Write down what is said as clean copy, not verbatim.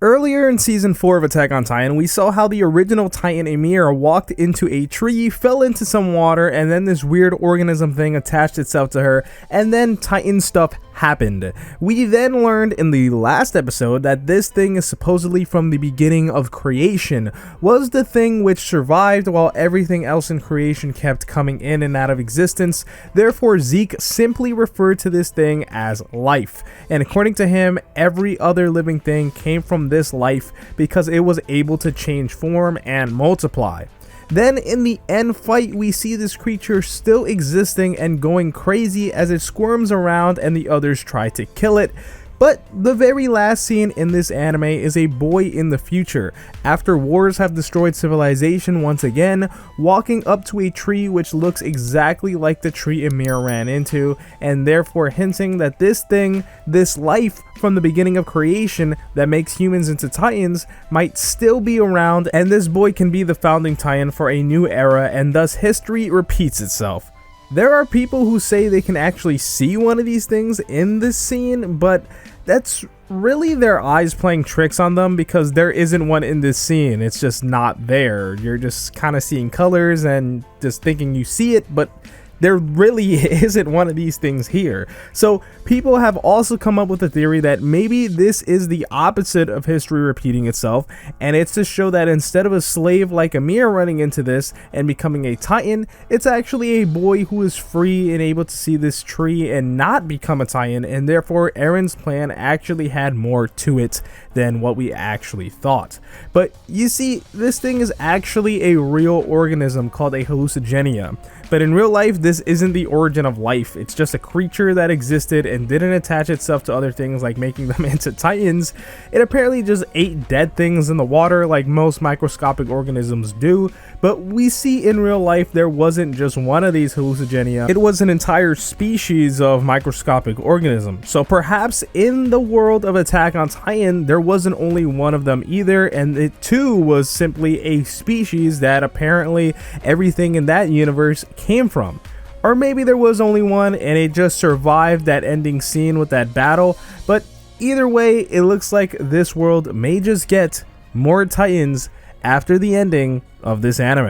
Earlier in season 4 of Attack on Titan, we saw how the original Titan Ymir walked into a tree, fell into some water, and then this weird organism thing attached itself to her, and then Titan stuff happened. We then learned in the last episode that this thing is supposedly from the beginning of creation, was the thing which survived while everything else in creation kept coming in and out of existence. Therefore, Zeke simply referred to this thing as life, and according to him, every other living thing came from this life because it was able to change form and multiply. Then in the end fight, we see this creature still existing and going crazy as it squirms around and the others try to kill it. But the very last scene in this anime is a boy in the future, after wars have destroyed civilization once again, walking up to a tree which looks exactly like the tree Ymir ran into, and therefore hinting that this thing, this life from the beginning of creation that makes humans into Titans, might still be around, and this boy can be the founding Titan for a new era, and thus history repeats itself. There are people who say they can actually see one of these things in this scene, but that's really their eyes playing tricks on them because there isn't one in this scene. It's just not there. You're just kind of seeing colors and just thinking you see it, but there really isn't one of these things here. So people have also come up with a theory that maybe this is the opposite of history repeating itself, and it's to show that instead of a slave like Ymir running into this and becoming a Titan, it's actually a boy who is free and able to see this tree and not become a Titan, and therefore Eren's plan actually had more to it than what we actually thought. But you see, this thing is actually a real organism called a hallucigenia. But in real life, this isn't the origin of life. It's just a creature that existed and didn't attach itself to other things like making them into Titans. It apparently just ate dead things in the water like most microscopic organisms do. But we see in real life there wasn't just one of these hallucigenia. It was an entire species of microscopic organism. So perhaps in the world of Attack on Titan, there wasn't only one of them either, and it too was simply a species that apparently everything in that universe came from. Or maybe there was only one and it just survived that ending scene with that battle. But either way, it looks like this world may just get more Titans after the ending of this anime.